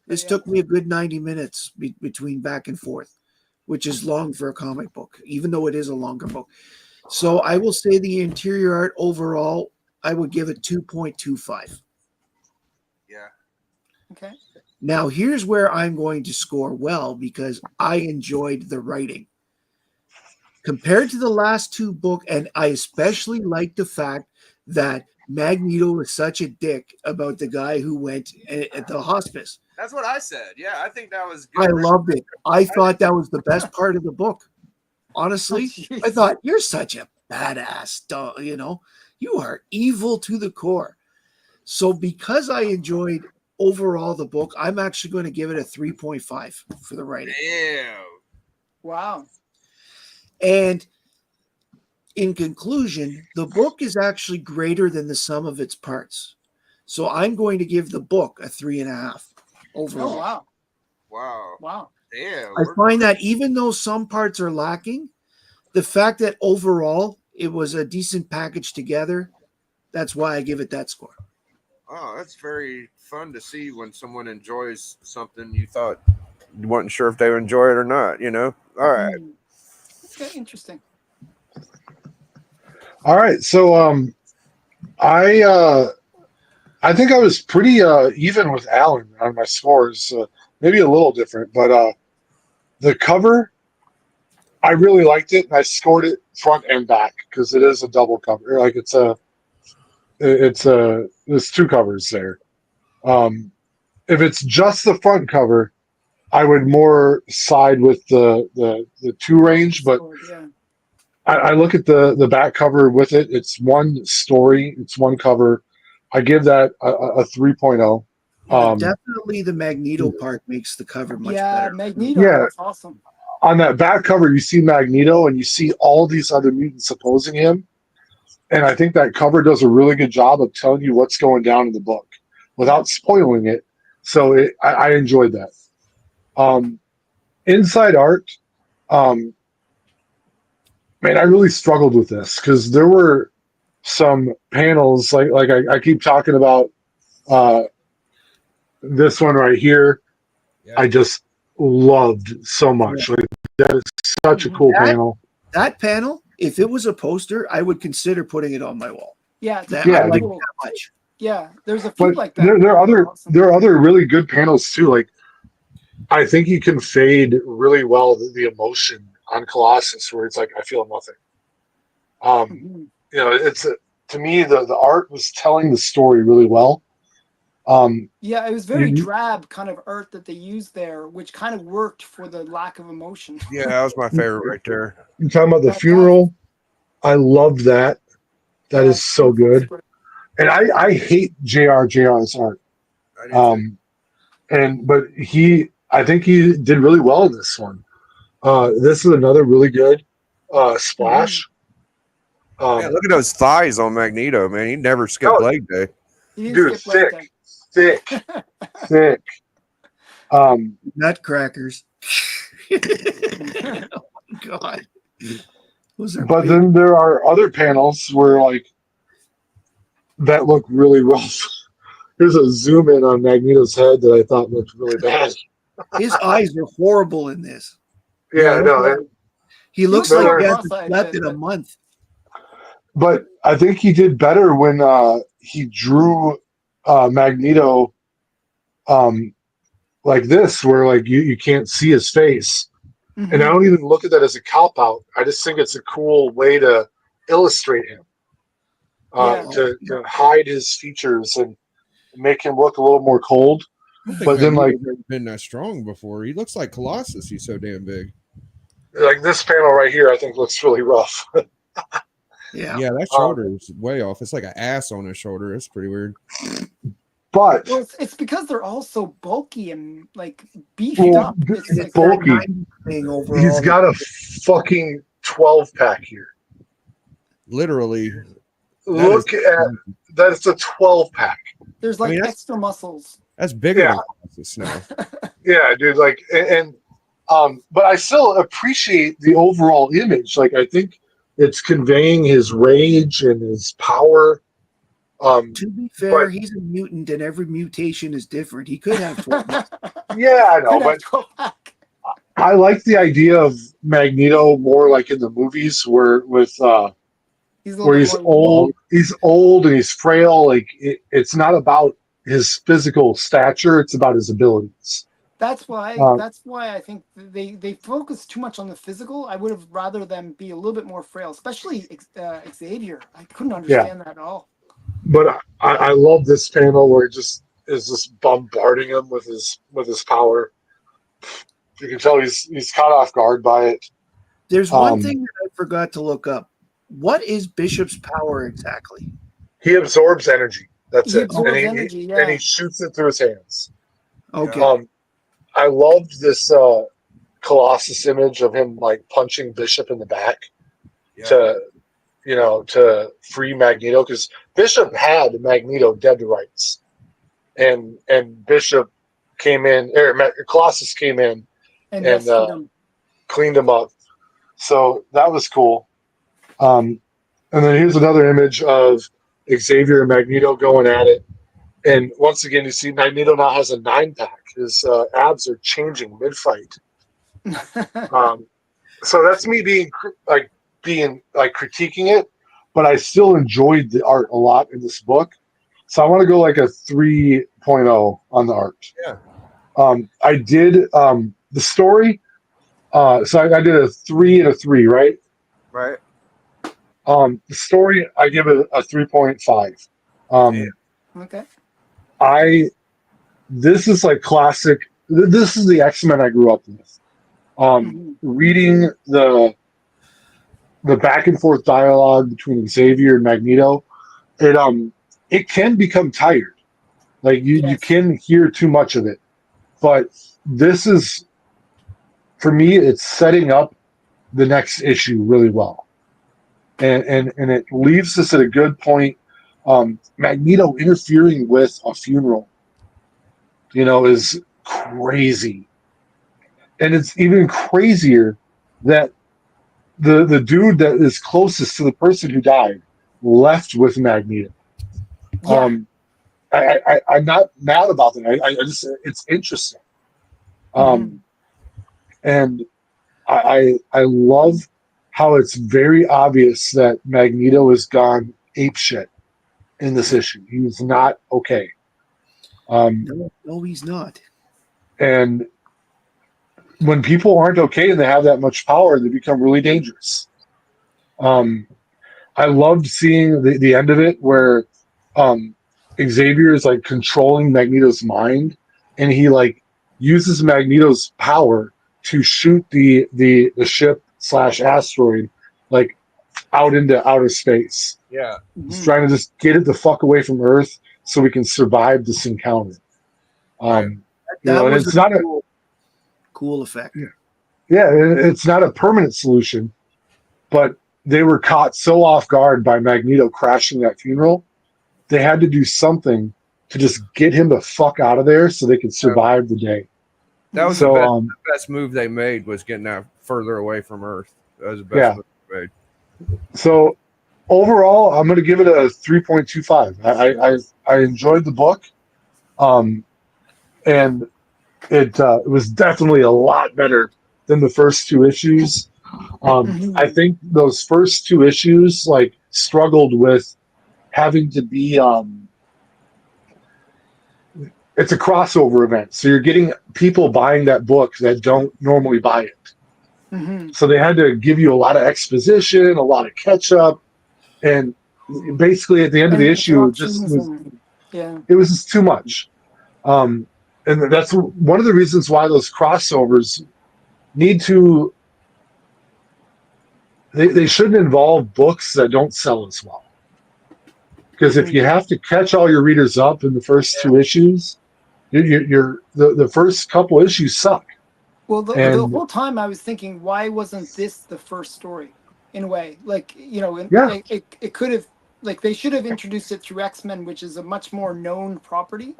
Speaker 3: this
Speaker 2: yeah.
Speaker 3: took me a good 90 minutes between back and forth, which is long for a comic book, even though it is a longer book. So I will say the interior art overall, I would give it 2.25.
Speaker 1: Yeah.
Speaker 2: Okay.
Speaker 3: Now, here's where I'm going to score well because I enjoyed the writing. Compared to the last two books, and I especially like the fact that Magneto was such a dick about the guy who went at the hospice.
Speaker 1: That's what I said. Yeah, I think that was
Speaker 3: I
Speaker 1: good.
Speaker 3: loved it. I thought that was the best part of the book.
Speaker 2: Oh,
Speaker 3: Honestly, I
Speaker 2: jeez.
Speaker 3: thought you're such a badass, you know, you are evil to the core. So because I enjoyed overall the book, I'm actually going to give it a 3.5 for the writing.
Speaker 1: Damn.
Speaker 2: Wow.
Speaker 3: And in conclusion, the book is actually greater than the sum of its parts. So I'm going to give the book a 3.5
Speaker 2: Oh,
Speaker 3: overall.
Speaker 2: wow.
Speaker 1: Wow.
Speaker 2: Wow.
Speaker 1: Damn.
Speaker 3: I find that even though some parts are lacking, the fact that overall it was a decent package together, that's why I give it that score.
Speaker 1: Oh, that's very fun to see when someone enjoys something you thought you weren't sure if they would enjoy it or not, you know? All right.
Speaker 2: Hmm. Okay, interesting.
Speaker 4: All right, so I I think I was pretty even with Alan on my scores, maybe a little different, but the cover I really liked it, and I scored it front and back because it is a double cover. Like there's two covers there. Um, if it's just the front cover, I would more side with the two range, but
Speaker 2: Sword, yeah.
Speaker 4: I look at the back cover with it. It's one story. It's one cover. I give that a 3.0.
Speaker 3: Definitely the Magneto part makes the cover much
Speaker 2: Yeah,
Speaker 3: better.
Speaker 2: Magneto.
Speaker 4: Yeah,
Speaker 2: That's awesome.
Speaker 4: on that back cover, you see Magneto and you see all these other mutants opposing him. And I think that cover does a really good job of telling you what's going down in the book without spoiling it. So I enjoyed that. Inside art, um, man, I really struggled with this because there were some panels like I keep talking about uh, this one right here.
Speaker 1: Yeah.
Speaker 4: I just loved so
Speaker 3: Yeah.
Speaker 4: much. Like that is such a
Speaker 2: Mhm.
Speaker 4: cool
Speaker 3: That
Speaker 4: panel.
Speaker 3: that panel if it was a poster, I would consider putting it on my wall.
Speaker 2: Yeah, it's
Speaker 3: That
Speaker 2: pretty
Speaker 3: I like
Speaker 2: cool.
Speaker 3: that much.
Speaker 2: Yeah, there's a few
Speaker 4: But
Speaker 2: like that.
Speaker 4: there are other
Speaker 2: Awesome.
Speaker 4: there are other really good panels too. Like I think he can fade really well the emotion on Colossus, where it's like I feel nothing.
Speaker 2: Mhm.
Speaker 4: It's to me the art was telling the story really well.
Speaker 2: Yeah, it was very
Speaker 4: You,
Speaker 2: drab kind of art that they used there, which kind of worked for the lack of emotion.
Speaker 1: Yeah, that was my favorite right there.
Speaker 4: you're talking about the
Speaker 2: That death,
Speaker 4: funeral. I loved that. That
Speaker 2: yeah,
Speaker 4: is
Speaker 2: it's
Speaker 4: so
Speaker 2: beautiful. It's
Speaker 4: good.
Speaker 2: great.
Speaker 4: And I hate JR's art.
Speaker 1: I do too.
Speaker 4: But I think he did really well in this one. This is another really good
Speaker 2: Mhm.
Speaker 4: splash.
Speaker 1: Man, look at those thighs on Magneto, man. He never skipped
Speaker 4: Oh,
Speaker 1: leg day.
Speaker 2: He didn't
Speaker 4: dude,
Speaker 2: skip leg day.
Speaker 4: thick, thick. Um,
Speaker 3: Nutcrackers. Oh my god. Those are
Speaker 4: but
Speaker 3: big.
Speaker 4: then there are other panels where like that look really rough. Here's a zoom in on Magneto's head that I thought looked really bad.
Speaker 3: His eyes are horrible in this.
Speaker 4: Yeah, I know.
Speaker 3: He looks
Speaker 2: looks
Speaker 3: like
Speaker 2: more
Speaker 3: he hasn't
Speaker 2: cross-eyed,
Speaker 3: slept in a
Speaker 2: but
Speaker 3: month.
Speaker 4: But I think he did better when he drew Magneto um, like this, where like you can't see his face. And I
Speaker 2: Mhm.
Speaker 4: don't even look at that as a cop out. I just think it's a cool way to illustrate him,
Speaker 2: Yeah.
Speaker 4: to hide his features and make him look a little more cold.
Speaker 1: I don't think
Speaker 4: But then
Speaker 1: Magneto's ever been that strong before. He looks like Colossus. He's so damn big.
Speaker 4: like this panel right here, I think looks really rough.
Speaker 3: Yeah.
Speaker 1: Yeah, that shoulder is way off. It's like an ass on his shoulder. It's pretty weird.
Speaker 4: But
Speaker 2: Well, it's because they're all so bulky and like beefed
Speaker 4: well,
Speaker 2: up. It's
Speaker 3: And
Speaker 2: like
Speaker 3: it's that
Speaker 4: bulky.
Speaker 3: 90s thing overall.
Speaker 4: He's got a fucking 12 pack here.
Speaker 1: Literally.
Speaker 4: Look at that's a 12 pack.
Speaker 2: there's
Speaker 1: I
Speaker 2: like
Speaker 1: mean,
Speaker 2: extra muscles.
Speaker 1: That's bigger
Speaker 4: Yeah.
Speaker 1: than Colossus now.
Speaker 4: Yeah, dude. Like, but I still appreciate the overall image. Like, I think it's conveying his rage and his power.
Speaker 3: To be
Speaker 4: But
Speaker 3: fair, he's a mutant and every mutation is different. He could have 12.
Speaker 4: yeah, I know.
Speaker 2: Could have
Speaker 4: But
Speaker 2: 12-pack.
Speaker 4: I like the idea of Magneto more like in the movies, where
Speaker 2: He's a little
Speaker 4: where
Speaker 2: bit
Speaker 4: he's
Speaker 2: more
Speaker 4: old. He's old and he's frail. Like, it's not about his physical stature; it's about his abilities.
Speaker 2: That's why
Speaker 4: Um,
Speaker 2: I think they focus too much on the physical. I would have rather them be a little bit more frail, especially Xavier. I couldn't
Speaker 4: yeah.
Speaker 2: understand that at all.
Speaker 4: But I love this panel where he just is just bombarding him with his power. You can tell he's caught off guard by it.
Speaker 3: There's one thing that I forgot to look up. What is Bishop's power exactly?
Speaker 4: He absorbs energy. That's
Speaker 2: He
Speaker 4: it, and
Speaker 2: absorbs
Speaker 4: he
Speaker 2: energy,
Speaker 4: and he
Speaker 2: yeah.
Speaker 4: shoots it through his hands.
Speaker 3: Okay.
Speaker 4: I loved this Colossus image of him like punching Bishop in the back
Speaker 1: Yeah.
Speaker 4: to free Magneto, because Bishop had Magneto dead to rights, and Bishop came in, Colossus came in
Speaker 2: And
Speaker 4: and
Speaker 2: rescued him.
Speaker 4: cleaned him up. So that was cool. And then here's another image of Xavier and Magneto going at it. And once again, you see Magneto now has a 9-pack. His abs are changing mid-fight. So that's me being critiquing it, but I still enjoyed the art a lot in this book. So I want to go like a 3.0 on the art.
Speaker 1: Yeah.
Speaker 4: I did the story. So I did a 3 and a 3, right?
Speaker 1: Right.
Speaker 4: The story, I give it a 3.5.
Speaker 2: Okay.
Speaker 4: This is like classic. This is the X-Men I grew up with. Reading the back and forth dialogue between Xavier and Magneto, it can become tired. Like you
Speaker 2: Yes.
Speaker 4: can hear too much of it. But this is, for me, it's setting up the next issue really well. And it leaves us at a good point. Magneto interfering with a funeral, is crazy. And it's even crazier that the dude that is closest to the person who died left with Magneto.
Speaker 2: Yeah.
Speaker 4: I'm not mad about that. I just, it's interesting. And I love how it's very obvious that Magneto has gone apeshit in this issue. He's not okay.
Speaker 3: No, he's not.
Speaker 4: And when people aren't okay and they have that much power, they become really dangerous. Um, I loved seeing the end of it where um, Xavier is like controlling Magneto's mind, and he like uses Magneto's power to shoot the ship slash asteroid like out into outer space.
Speaker 1: Yeah.
Speaker 4: He's trying to just get it the fuck away from Earth so we can survive this encounter.
Speaker 1: Right.
Speaker 3: That
Speaker 4: And
Speaker 3: was
Speaker 4: it's not a
Speaker 3: cool effect.
Speaker 4: it's not a permanent solution, but they were caught so off guard by Magneto crashing that funeral. They had to do something to just get him the fuck out of there so they could survive the day.
Speaker 1: That was
Speaker 4: So
Speaker 1: the best move they made was getting that further away from Earth. That was the best move they made.
Speaker 4: So overall, I'm going to give it a 3.25. I enjoyed the book, and it was definitely a lot better than the first two issues. I think those first two issues like struggled with having to be. It's a crossover event, so you're getting people buying that book that don't normally buy it. So they had to give you a lot of exposition, a lot of catch up, and basically at the end of the issue, it was just too much. And that's one of the reasons why those crossovers need to. They shouldn't involve books that don't sell as well. Because if you have to catch all your readers up in the first two issues, the first couple issues suck.
Speaker 2: Well, the whole time I was thinking, why wasn't this the first story? In a way, like it could have, like they should have introduced it through X-Men, which is a much more known property,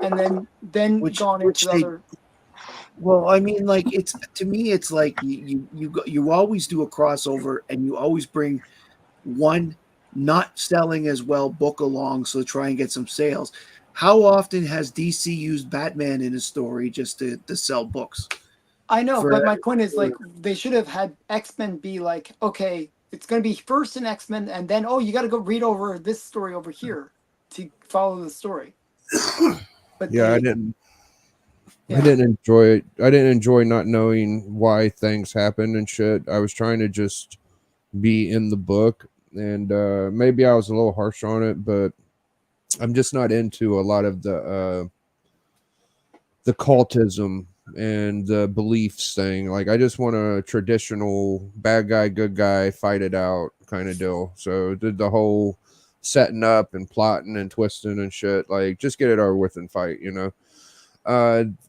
Speaker 2: and then gone into other.
Speaker 3: Well, I mean, like it's to me, it's like you always do a crossover, and you always bring one not selling as well book along, so try and get some sales. How often has DC used Batman in a story just to sell books?
Speaker 2: I know, but my point is like they should have had X-Men be like, okay, it's going to be first in X-Men, and then you got to go read over this story over here to follow the story. But
Speaker 1: I didn't enjoy it. I didn't enjoy not knowing why things happened and shit. I was trying to just be in the book, and maybe I was a little harsh on it, but I'm just not into a lot of the cultism and the beliefs thing. Like I just want a traditional bad guy, good guy, fight it out kind of deal. So did the whole setting up and plotting and twisting and shit. Like just get it over with and fight,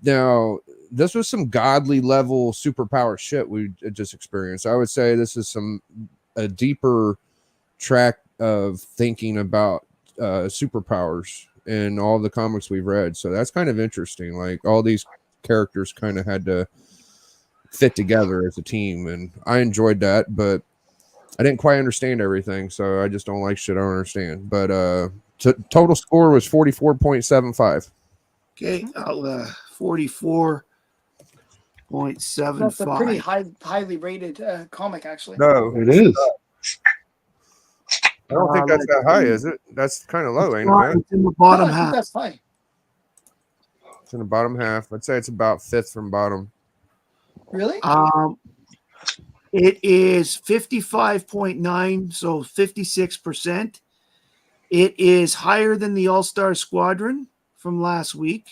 Speaker 1: Now this was some godly level superpower shit we just experienced. I would say this is a deeper track of thinking about superpowers in all the comics we've read. So that's kind of interesting. Like all these characters kind of had to fit together as a team, and I enjoyed that, but I didn't quite understand everything, so I just don't like shit I don't understand. But total score was 44.75.
Speaker 3: Okay, 44.75.
Speaker 2: That's a pretty highly rated comic, actually.
Speaker 1: No,
Speaker 4: it is.
Speaker 1: I don't think that's that high, is it? That's kind of low, ain't it, man?
Speaker 3: It's in the bottom
Speaker 2: I think
Speaker 3: half.
Speaker 2: that's high.
Speaker 1: It's in the bottom half. I'd say it's about fifth from bottom.
Speaker 2: Really?
Speaker 3: It is 55.9, so 56%. It is higher than the All-Star Squadron from last week.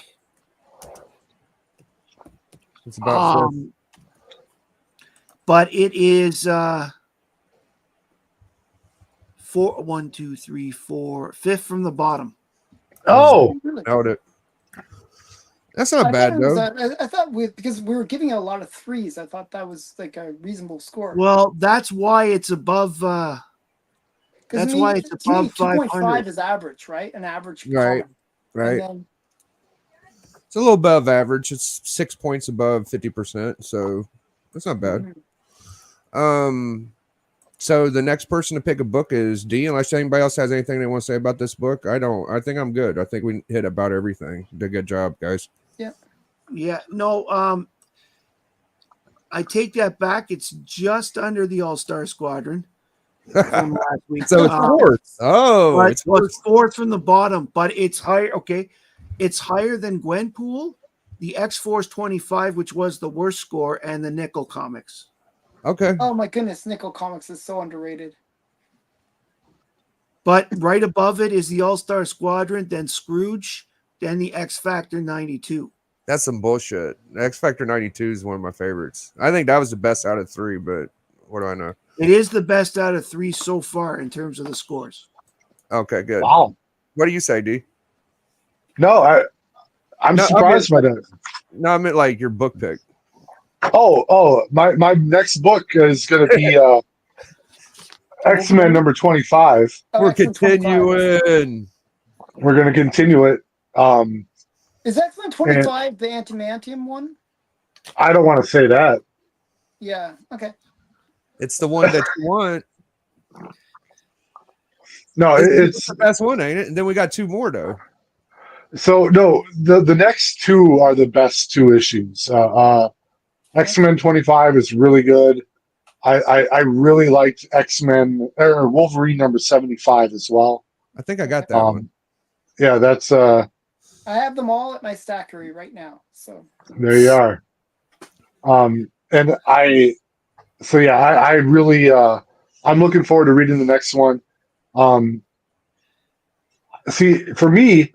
Speaker 1: It's about fifth.
Speaker 3: But it is fifth from the bottom.
Speaker 4: Oh,
Speaker 1: Nailed it. That's not bad though.
Speaker 2: I thought because we were giving it a lot of threes, I thought that was like a reasonable score.
Speaker 3: Well, that's why it's above. That's why it's above
Speaker 2: 2.5 is average, right? An average.
Speaker 1: Right.
Speaker 2: Comment.
Speaker 1: Right.
Speaker 2: Then,
Speaker 1: it's a little above average. It's 6 points above 50%, so that's not bad. So the next person to pick a book is D. Unless anybody else has anything they want to say about this book, I don't. I think I'm good. I think we hit about everything. Did a good job, guys.
Speaker 2: Yeah.
Speaker 3: Yeah. No. I take that back. It's just under the All-Star Squadron from last week.
Speaker 1: So it's fourth. Oh,
Speaker 3: But
Speaker 1: it's
Speaker 3: well,
Speaker 1: fourth.
Speaker 3: it's fourth from the bottom, but it's higher. Okay, it's higher than Gwenpool, the X-Force 25, which was the worst score, and the Nickel Comics.
Speaker 1: Okay.
Speaker 2: Oh my goodness, Nickel Comics is so underrated.
Speaker 3: But right above it is the All-Star Squadron, then Scrooge, then the X Factor 92.
Speaker 1: That's some bullshit. X Factor 92 is one of my favorites. I think that was the best out of 3, but what do I know?
Speaker 3: It is the best out of 3 so far in terms of the scores.
Speaker 1: Okay, good.
Speaker 4: Wow.
Speaker 1: What do you say, D?
Speaker 4: No, I'm
Speaker 1: No,
Speaker 4: surprised by that.
Speaker 1: No, I meant like your book pick.
Speaker 4: My next book is going to be X-Men number 25.
Speaker 2: Oh,
Speaker 1: We're
Speaker 2: X-Men 25.
Speaker 1: continuing.
Speaker 4: We're going to continue it.
Speaker 2: Is X-Men 25 the Antimantium one?
Speaker 4: I don't want to say that.
Speaker 2: Yeah. Okay.
Speaker 1: It's the one that you want.
Speaker 4: No,
Speaker 1: It's the best one, ain't it? And then we got 2 more though.
Speaker 4: So no, the next 2 are the best 2 issues. X-Men 25 is really good. I really liked X-Men or Wolverine number 75 as well.
Speaker 1: I think I got that one.
Speaker 4: Yeah, that's
Speaker 2: I have them all at my stackery right now. So
Speaker 4: there you are. And I really I'm looking forward to reading the next one. See, for me,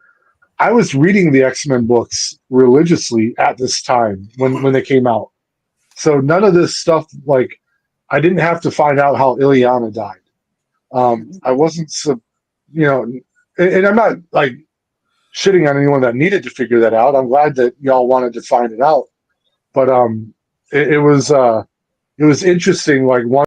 Speaker 4: I was reading the X-Men books religiously at this time when they came out. So none of this stuff, like, I didn't have to find out how Ileana died. I wasn't, and I'm not like shitting on anyone that needed to figure that out. I'm glad that y'all wanted to find it out. But it was interesting. Like one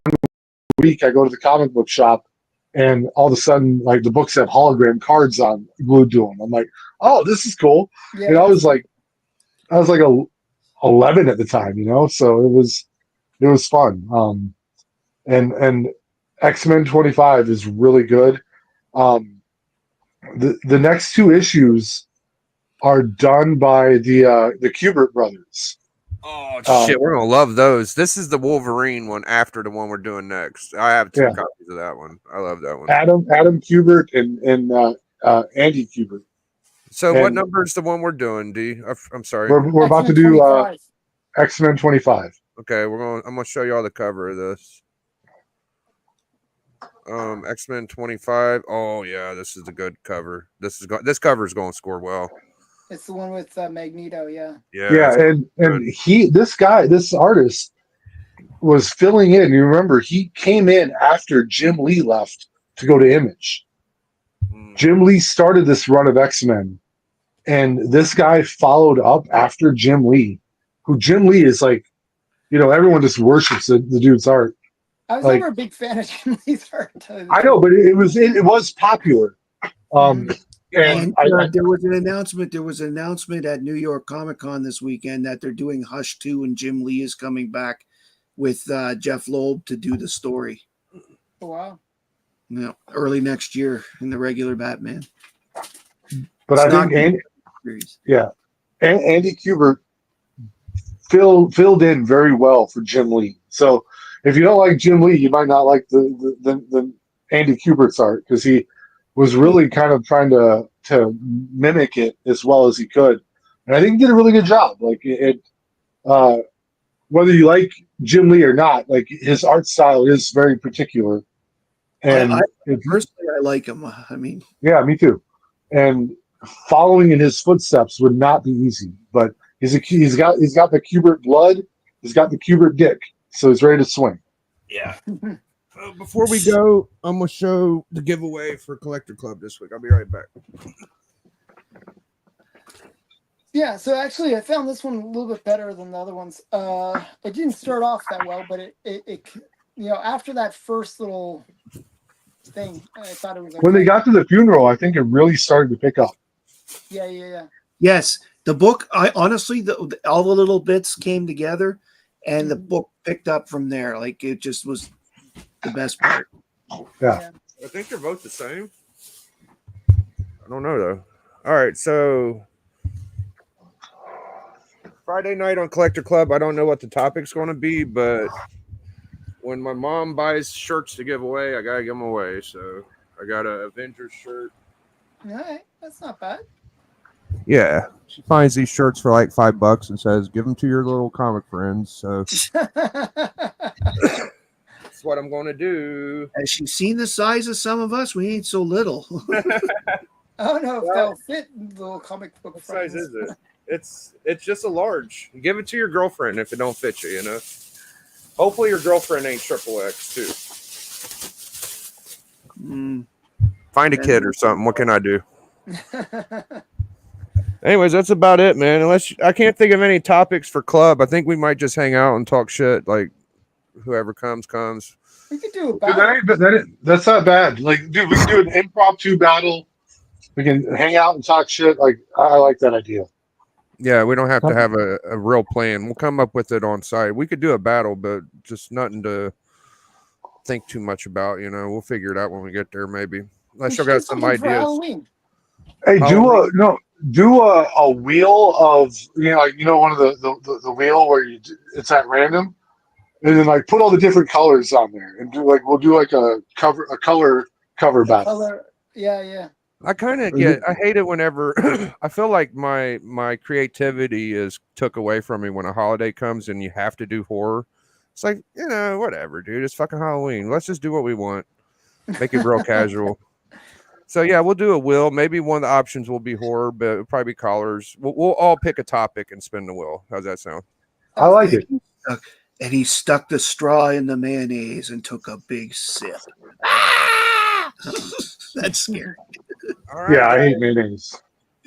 Speaker 4: week, I go to the comic book shop, and all of a sudden, like the books have hologram cards on glued to them. I'm like, oh, this is cool.
Speaker 2: yeah.
Speaker 4: And I was like 11 at the time, so it was fun. And X-Men 25 is really good. The next 2 issues are done by the Kubert brothers.
Speaker 1: Oh shit, we're gonna love those. This is the Wolverine one after the one we're doing next. I have 2 copies of that one. I love that one.
Speaker 4: Adam Kubert and Andy Kubert.
Speaker 1: So
Speaker 4: And
Speaker 1: what number is the one we're doing, D? I'm sorry.
Speaker 4: We're about to
Speaker 2: X-Men
Speaker 4: do
Speaker 2: 25.
Speaker 4: X-Men 25.
Speaker 1: Okay, I'm gonna show y'all the cover of this. X-Men 25. Oh yeah, this is a good cover. This cover is going to score well.
Speaker 2: It's the one with Magneto. Yeah.
Speaker 4: Yeah, and this artist was filling in. You remember, he came in after Jim Lee left to go to Image. Jim Lee started this run of X-Men, and this guy followed up after Jim Lee, who Jim Lee is like, everyone just worships the dude's art.
Speaker 2: I was
Speaker 4: Like,
Speaker 2: never a big fan of Jim Lee's art.
Speaker 4: I know, but it was popular. And
Speaker 3: there was an announcement. There was an announcement at New York Comic Con this weekend that they're doing Hush 2, and Jim Lee is coming back with Jeff Loeb to do the story.
Speaker 2: Oh, wow.
Speaker 3: Early next year in the regular Batman.
Speaker 4: But I think Andy Kubert filled in very well for Jim Lee. So if you don't like Jim Lee, you might not like the Andy Kubert's art, because he was really kind of trying to mimic it as well as he could, and I think he did a really good job. Like whether you like Jim Lee or not, like his art style is very particular. And
Speaker 3: personally, I like him. I mean,
Speaker 4: yeah, me too. And following in his footsteps would not be easy, but he's got the Kubert blood, he's got the Kubert dick, so he's ready to swing.
Speaker 1: Yeah. Before we go, I'm gonna show the giveaway for Collector Club this week. I'll be right back.
Speaker 2: Yeah, so actually, I found this one a little bit better than the other ones. It didn't start off that well, but it after that first little thing, I thought it was okay.
Speaker 4: When they got to the funeral, I think it really started to pick up.
Speaker 2: Yeah.
Speaker 3: Yes, the book. I honestly, all the little bits came together, and the book picked up from there. Like it just was the best part.
Speaker 4: Yeah.
Speaker 1: I think they're both the same. I don't know though. All right, so Friday night on Collector Club. I don't know what the topic's going to be, but when my mom buys shirts to give away, I gotta give them away. So I got a Avengers shirt.
Speaker 2: All right, that's not bad.
Speaker 1: Yeah, she finds these shirts for like $5 and says, "Give them to your little comic friends." So that's what I'm going to do.
Speaker 3: Has she seen the size of some of us? We ain't so little.
Speaker 2: I don't know if they'll fit little comic book
Speaker 1: What
Speaker 2: friends.
Speaker 1: size is it? It's just a large. Give it to your girlfriend if it don't fit you. You know. Hopefully your girlfriend ain't XXX too. Find a kid or something. What can I do? Anyways, that's about it, man. I can't think of any topics for club. I think we might just hang out and talk shit. Like whoever comes.
Speaker 2: We could do a
Speaker 4: Dude,
Speaker 2: battle.
Speaker 4: that's not bad. Like, dude, we can do an impromptu battle. We can hang out and talk shit. Like, I like that idea.
Speaker 1: Yeah, we don't have to have a real plan. We'll come up with it on site. We could do a battle, but just nothing to think too much about. You know, we'll figure it out when we get there, maybe. Unless
Speaker 2: We
Speaker 1: you got
Speaker 2: should do
Speaker 1: some
Speaker 2: something for
Speaker 1: ideas.
Speaker 2: Halloween.
Speaker 4: Hey,
Speaker 1: Halloween.
Speaker 4: do a wheel of one of the wheel where it's at random, and then like put all the different colors on there, and we'll do like a color
Speaker 2: The
Speaker 4: battle.
Speaker 2: color, yeah.
Speaker 1: I kind of I hate it whenever I feel like my creativity is took away from me when a holiday comes and you have to do horror. It's like, whatever, dude. It's fucking Halloween. Let's just do what we want. Make it real casual. So yeah, we'll do a wheel. Maybe one of the options will be horror, but it'll probably be collars. We'll all pick a topic and spin the wheel. How's that sound?
Speaker 4: I like it.
Speaker 3: And he stuck the straw in the mayonnaise and took a big sip. That's scary.
Speaker 1: All right.
Speaker 4: Yeah, I
Speaker 1: guys.
Speaker 4: hate mayonnaise.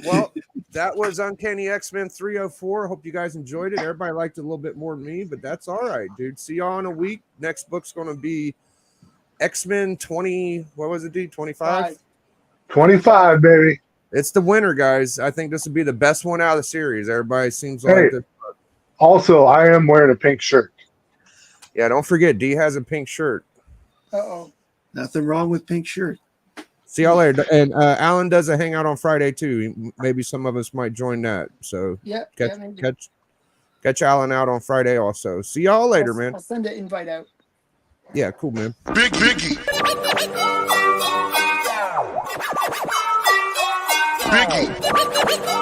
Speaker 1: Well, that was Uncanny X-Men 304. Hope you guys enjoyed it. Everybody liked it a little bit more than me, but that's all right, dude. See y'all in a week. Next book's going to be X-Men 20. What was it, dude? 25?
Speaker 4: 25, baby.
Speaker 1: It's the winner, guys. I think this would be the best one out of the series. Everybody seems like it.
Speaker 4: Also, I am wearing a pink shirt.
Speaker 1: Yeah, don't forget, D has a pink shirt.
Speaker 2: Uh-oh.
Speaker 3: Nothing wrong with pink shirt.
Speaker 1: See y'all later. And Alan does a hangout on Friday too. Maybe some of us might join that. So catch Alan out on Friday also. See y'all later, man.
Speaker 2: I'll send an invite out.
Speaker 1: Yeah, cool, man.
Speaker 5: Biggie. Biggie.